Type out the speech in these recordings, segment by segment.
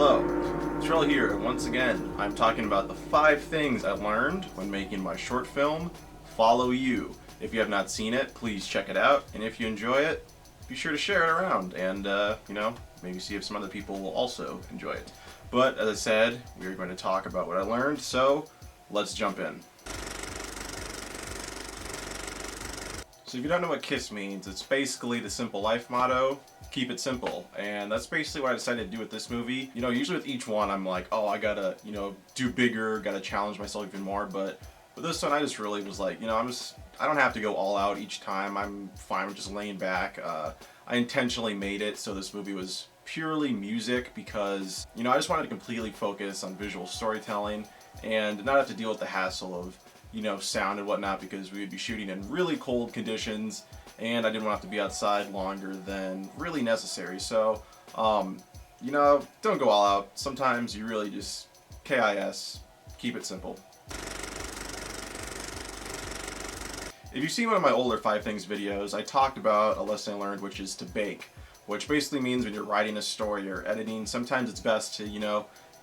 Hello, Tarrell here, and once again, I'm talking about the 5 things I learned when making my short film, Follow You. If you have not seen it, please check it out, and if you enjoy it, be sure to share it around, and, maybe see if some other people will also enjoy it. But, as I said, we are going to talk about what I learned, so let's jump in. So if you don't know what KISS means, it's basically the simple life motto, keep it simple. And that's basically what I decided to do with this movie. You know, usually with each one I'm like, oh, I gotta, do bigger, gotta challenge myself even more. But with this one I just really was like, I don't have to go all out each time. I'm fine with just laying back. I intentionally made it so this movie was purely music because, I just wanted to completely focus on visual storytelling and not have to deal with the hassle of sound and whatnot, because we would be shooting in really cold conditions and I didn't want to have to be outside longer than really necessary. So, don't go all out. Sometimes you really just KIS, keep it simple. If you've seen one of my older 5 Things videos, I talked about a lesson I learned, which is to bake, which basically means when you're writing a story or editing, sometimes it's best to,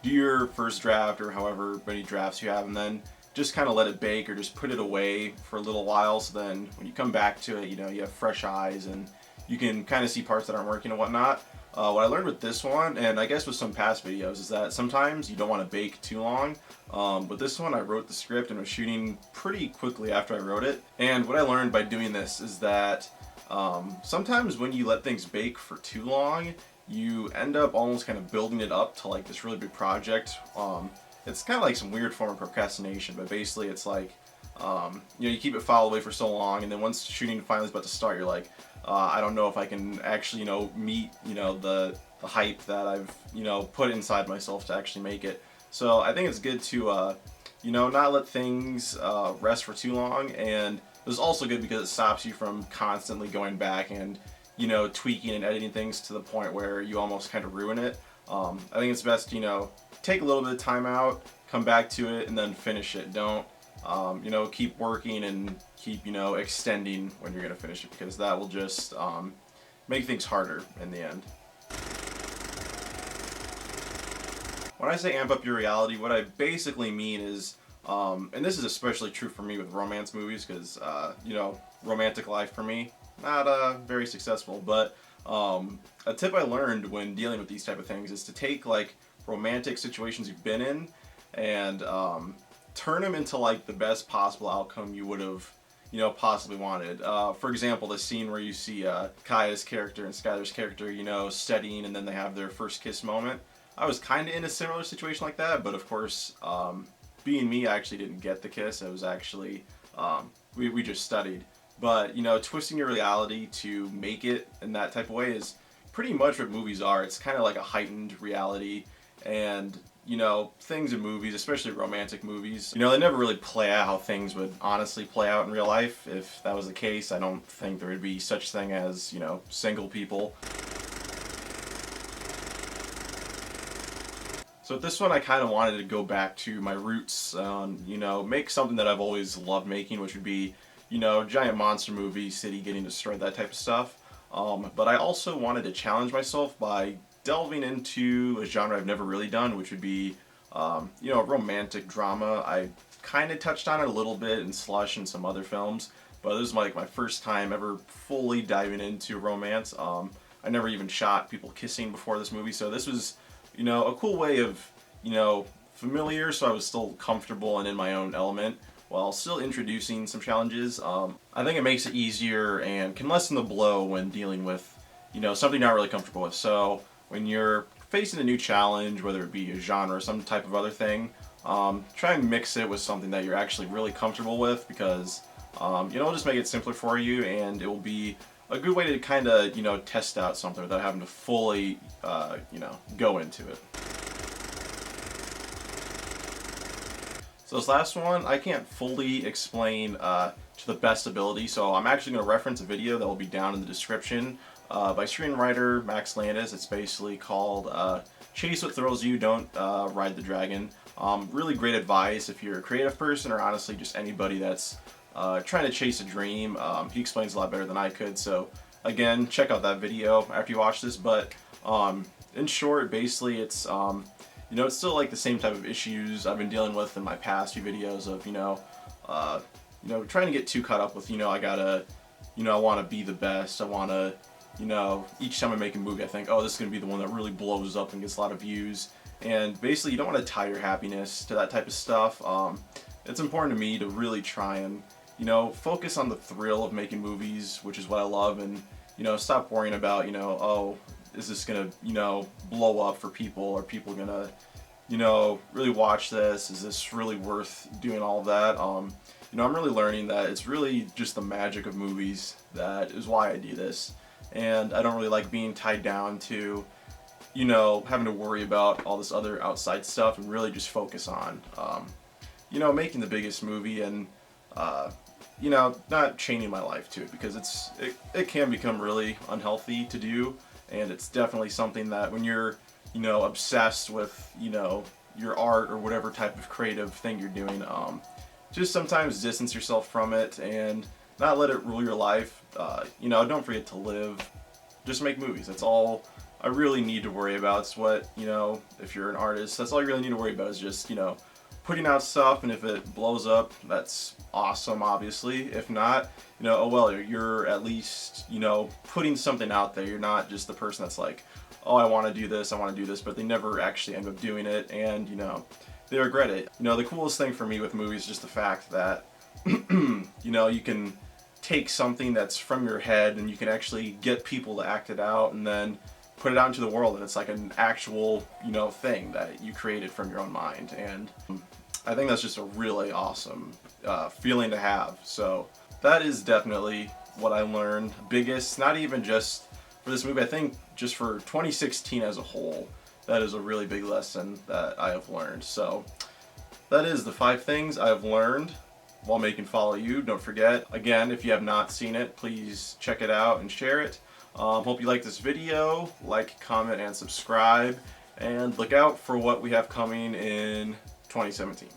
do your first draft or however many drafts you have, and then just kind of let it bake or just put it away for a little while, so then when you come back to it, you have fresh eyes and you can kind of see parts that aren't working and whatnot. What I learned with this one, and I guess with some past videos, is that sometimes you don't want to bake too long. But this one, I wrote the script and was shooting pretty quickly after I wrote it. And what I learned by doing this is that sometimes when you let things bake for too long, you end up almost kind of building it up to like this really big project. It's kind of like some weird form of procrastination, but basically it's like, you keep it filed away for so long, and then once shooting finally is about to start, you're like, I don't know if I can actually, meet, the hype that I've, put inside myself to actually make it. So I think it's good to, not let things rest for too long, and it's also good because it stops you from constantly going back and, tweaking and editing things to the point where you almost kind of ruin it. I think it's best, take a little bit of time out, come back to it, and then finish it. Don't, keep working and keep, extending when you're going to finish it, because that will just make things harder in the end. When I say amp up your reality, what I basically mean is, and this is especially true for me with romance movies, because, romantic life for me, not very successful, but a tip I learned when dealing with these type of things is to take like romantic situations you've been in and turn them into like the best possible outcome you would have possibly wanted. For example, the scene where you see Kaya's character and Skylar's character studying, and then they have their first kiss moment. I was kind of in a similar situation like that, but of course, being me, I actually didn't get the kiss. It was actually we just studied. But twisting your reality to make it in that type of way is pretty much what movies are. It's kind of like a heightened reality, and things in movies, especially romantic movies, they never really play out how things would honestly play out in real life. If that was the case, I don't think there would be such thing as single people. So with this one, I kind of wanted to go back to my roots, make something that I've always loved making, which would be giant monster movie, city getting destroyed, that type of stuff. But I also wanted to challenge myself by delving into a genre I've never really done, which would be, romantic drama. I kind of touched on it a little bit in Slush and some other films, but this is like my first time ever fully diving into romance. I never even shot people kissing before this movie, so this was, a cool way of, familiar, so I was still comfortable and in my own element, while still introducing some challenges. I think it makes it easier and can lessen the blow when dealing with, something you're not really comfortable with. So when you're facing a new challenge, whether it be a genre or some type of other thing, try and mix it with something that you're actually really comfortable with, because, it'll just make it simpler for you, and it will be a good way to kind of, test out something without having to fully, go into it. So this last one, I can't fully explain to the best ability, so I'm actually going to reference a video that will be down in the description by screenwriter Landis. It's basically called Chase What Thrills You, Don't Ride the Dragon. Really great advice if you're a creative person, or honestly just anybody that's trying to chase a dream. He explains a lot better than I could, so again, check out that video after you watch this. But in short, basically it's you know, it's still like the same type of issues I've been dealing with in my past few videos of, you know, trying to get too caught up with, you know, I gotta, you know, I want to be the best. I want to, you know, each time I make a movie, I think, oh, this is gonna be the one that really blows up and gets a lot of views. And basically, you don't want to tie your happiness to that type of stuff. It's important to me to really try and, you know, focus on the thrill of making movies, which is what I love, and, you know, stop worrying about, you know, oh, is this gonna, you know, blow up for people? Are people gonna, you know, really watch this? Is this really worth doing all of that? You know, I'm really learning that it's really just the magic of movies that is why I do this. And I don't really like being tied down to, you know, having to worry about all this other outside stuff, and really just focus on, you know, making the biggest movie, and, you know, not chaining my life to it, because it can become really unhealthy to do. And it's definitely something that when you're, you know, obsessed with, you know, your art or whatever type of creative thing you're doing, just sometimes distance yourself from it and not let it rule your life. You know, don't forget to live. Just make movies. That's all I really need to worry about. It's what, you know, if you're an artist, that's all you really need to worry about is just, you know, putting out stuff, and if it blows up, that's awesome, obviously. If not, you know, oh well, you're at least, you know, putting something out there. You're not just the person that's like, oh, I want to do this, but they never actually end up doing it, and, you know, they regret it. You know, the coolest thing for me with movies is just the fact that, you know, you can take something that's from your head and you can actually get people to act it out and then put it out into the world, and it's like an actual, you know, thing that you created from your own mind. And I think that's just a really awesome feeling to have. So that is definitely what I learned biggest, not even just for this movie, I think just for 2016 as a whole. That is a really big lesson that I have learned. So that is the 5 things I have learned while making Follow You. Don't forget, again, if you have not seen it, please check it out and share it. Hope you like this video. Like, comment, and subscribe. And look out for what we have coming in 2017.